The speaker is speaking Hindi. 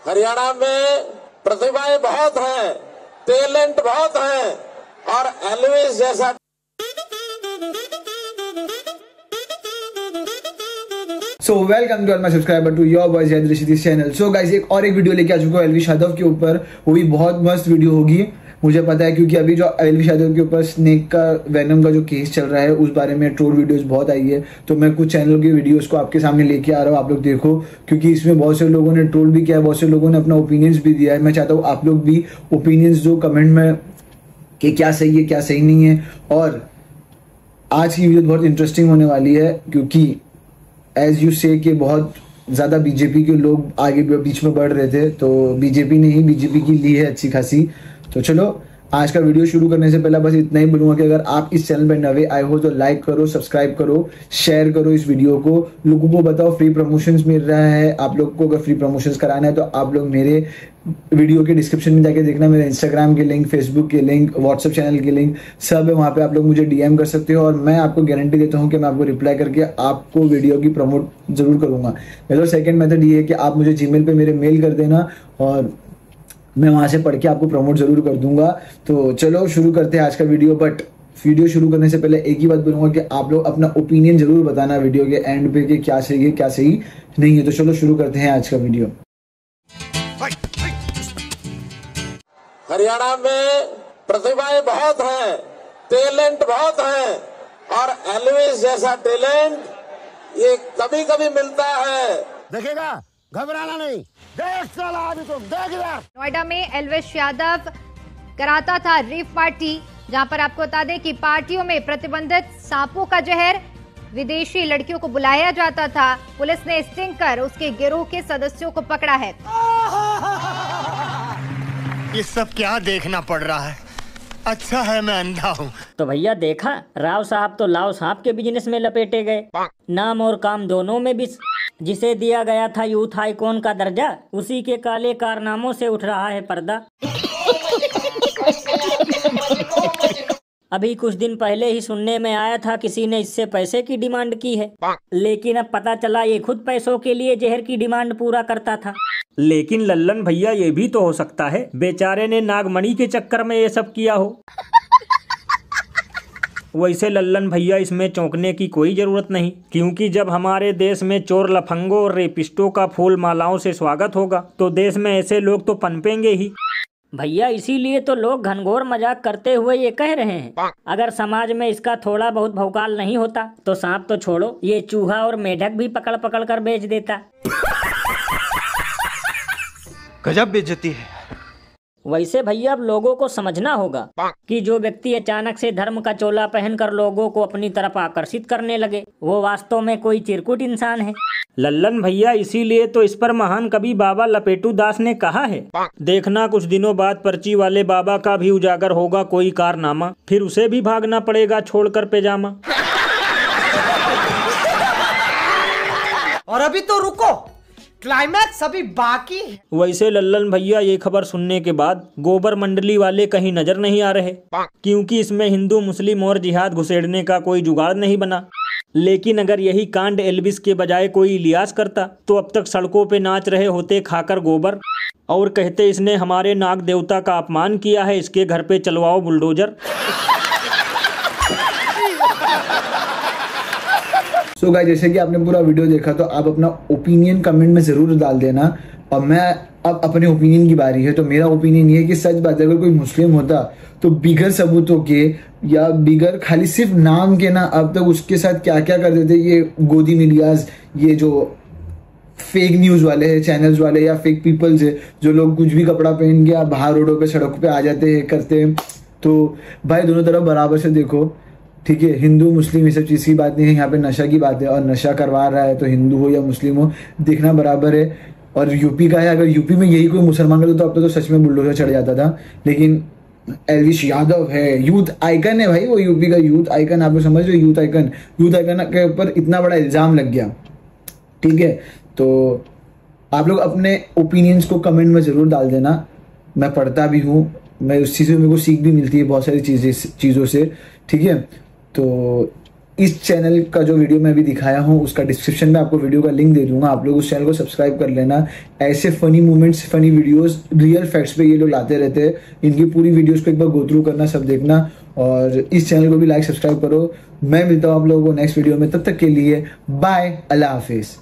हरियाणा में प्रतिभाएं बहुत हैं, टैलेंट बहुत हैं और एल्विस जैसा so welcome to all my subscriber to your boys Rishit channel. So guys एक वीडियो लेके आ चुका हूँ एल्विस यादव के ऊपर। वो भी बहुत मस्त वीडियो होगी, मुझे पता है, क्योंकि अभी जो एल्विस यादव के ऊपर स्नेक का वेनम का जो केस चल रहा है उस बारे में ट्रोल वीडियोस बहुत आई है। तो मैं कुछ चैनल की वीडियोस को आपके सामने लेके आ रहा हूँ, आप लोग देखो, क्योंकि इसमें बहुत से लोगों ने ट्रोल भी किया है, बहुत से लोगों ने अपना ओपिनियंस भी दिया है। मैं चाहता हूँ आप लोग भी ओपिनियंस दो कमेंट में कि क्या सही है क्या सही नहीं है। और आज की वीडियो बहुत इंटरेस्टिंग होने वाली है, क्योंकि एज यू से कि बहुत ज़्यादा बीजेपी के लोग आगे बीच में बढ़ रहे थे, तो बीजेपी ने ही बीजेपी की ली है अच्छी खासी। तो चलो आज का वीडियो शुरू करने से पहले बस इतना ही बोलूंगा कि अगर आप इस चैनल पर नए आए हो तो लाइक करो, सब्सक्राइब करो, शेयर करो इस वीडियो को, लोगों को बताओ फ्री प्रमोशंस मिल रहा है। आप लोग को अगर फ्री प्रमोशंस कराना है तो आप लोग मेरे वीडियो के डिस्क्रिप्शन में जाके देखना, मेरे इंस्टाग्राम के लिंक, फेसबुक के लिंक, व्हाट्सएप चैनल के लिंक सब है, वहाँ पे आप लोग मुझे डीएम कर सकते हो और मैं आपको गारंटी देता हूँ कि मैं आपको रिप्लाई करके आपको वीडियो की प्रमोट जरूर करूंगा। मेरा सेकंड मेथड ये है कि आप मुझे जीमेल पे मेरे मेल कर देना और मैं वहां से पढ़ के आपको प्रमोट जरूर कर दूंगा। तो चलो शुरू करते हैं आज का वीडियो। बट वीडियो शुरू करने से पहले एक ही बात बोलूंगा कि आप लोग अपना ओपिनियन जरूर बताना वीडियो के एंड पे कि क्या सही है क्या सही नहीं है। तो चलो शुरू करते हैं आज का वीडियो। हरियाणा में प्रतिभाएं बहुत हैं, टैलेंट बहुत हैं और एल्विस जैसा टैलेंट ये कभी कभी मिलता है। देखेगा, घबराना नहीं, देख साला अभी तुम देख यार। नोएडा में एल्विस यादव कराता था रेव पार्टी, जहां पर आपको बता दें कि पार्टियों में प्रतिबंधित सांपों का जहर विदेशी लड़कियों को बुलाया जाता था। पुलिस ने स्टिंग कर उसके गिरोह के सदस्यों को पकड़ा है। ये सब क्या देखना पड़ रहा है? अच्छा है मैं अंधा हूँ। तो भैया देखा, राव साहब तो लाव सांप के बिजनेस में लपेटे गए, नाम और काम दोनों में भी। जिसे दिया गया था यूथ आइकॉन का दर्जा, उसी के काले कारनामों से उठ रहा है पर्दा। अभी कुछ दिन पहले ही सुनने में आया था किसी ने इससे पैसे की डिमांड की है, लेकिन अब पता चला ये खुद पैसों के लिए जहर की डिमांड पूरा करता था। लेकिन लल्लन भैया ये भी तो हो सकता है बेचारे ने नागमणि के चक्कर में ये सब किया हो। वैसे लल्लन भैया इसमें चौंकने की कोई जरूरत नहीं, क्योंकि जब हमारे देश में चोर लफंगों और रेपिस्टों का फूल मालाओं से स्वागत होगा तो देश में ऐसे लोग तो पनपेंगे ही। भैया इसीलिए तो लोग घनघोर मजाक करते हुए ये कह रहे हैं, अगर समाज में इसका थोड़ा बहुत भौकाल नहीं होता तो सांप तो छोड़ो, ये चूहा और मेढक भी पकड़ पकड़ कर बेच देता। गजब बेइज्जती है। वैसे भैया अब लोगों को समझना होगा कि जो व्यक्ति अचानक से धर्म का चोला पहनकर लोगों को अपनी तरफ आकर्षित करने लगे वो वास्तव में कोई चिरकुट इंसान है। लल्लन भैया इसीलिए तो इस पर महान कवि बाबा लपेटू दास ने कहा है, देखना कुछ दिनों बाद पर्ची वाले बाबा का भी उजागर होगा कोई कारनामा, फिर उसे भी भागना पड़ेगा छोड़कर पैजामा। और अभी तो रुको, क्लाइमैक्स अभी बाकी है। वैसे लल्लन भैया ये खबर सुनने के बाद गोबर मंडली वाले कहीं नजर नहीं आ रहे, क्योंकि इसमें हिंदू मुस्लिम और जिहाद घुसेड़ने का कोई जुगाड़ नहीं बना। लेकिन अगर यही कांड एल्विस के बजाय कोई इलियास करता तो अब तक सड़कों पे नाच रहे होते खाकर गोबर और कहते इसने हमारे नाग देवता का अपमान किया है, इसके घर पे चलवाओ बुलडोजर। सो गाइस जैसे कि आपने पूरा वीडियो देखा तो आप अपना ओपिनियन कमेंट में जरूर डाल देना। और मैं अब अपने ओपिनियन की बारी है। तो मेरा ओपिनियन ये है कि सच बात है, अगर कोई मुस्लिम होता तो बिगर सबूतों के या बिगर खाली सिर्फ नाम के ना अब तक उसके साथ क्या क्या कर देते ये गोदी मीडियाज, ये जो फेक न्यूज वाले हैं, चैनल्स वाले या फेक पीपल्स है, जो लोग कुछ भी कपड़ा पहन के बाहर रोडों पे सड़कों पे आ जाते हैं करते हैं। तो भाई दोनों तरफ बराबर से देखो, ठीक है, हिंदू मुस्लिम ये सब चीज़ की बात नहीं है, यहाँ पे नशा की बात है और नशा करवा रहा है तो हिंदू हो या मुस्लिम हो देखना बराबर है। और यूपी का है, अगर यूपी में यही कोई मुसलमान करता तो अब तो सच में बुलडोजर चढ़ जाता था। लेकिन एल्विस यादव है, यूथ आइकन है भाई, वो यूपी का यूथ आइकन, आप लोग समझ रहे हो, यूथ आइकन के ऊपर इतना बड़ा इल्जाम लग गया, ठीक है। तो आप लोग अपने ओपिनियंस को कमेंट में जरूर डाल देना, मैं पढ़ता भी हूँ, मैं उस चीज़ में मेरे को सीख भी मिलती है बहुत सारी चीज़ों से, ठीक है। तो इस चैनल का जो वीडियो मैं अभी दिखाया हूँ उसका डिस्क्रिप्शन में आपको वीडियो का लिंक दे दूंगा, आप लोग उस चैनल को सब्सक्राइब कर लेना। ऐसे funny moments, funny videos, real facts पे ये लोग लाते रहते हैं। इनकी पूरी वीडियोस को एक बार गो थ्रू करना, सब देखना, और इस चैनल को भी लाइक सब्सक्राइब करो। मैं मिलता हूँ आप लोगों को नेक्स्ट वीडियो में, तब तक के लिए बाय, अल्लाह हाफिज।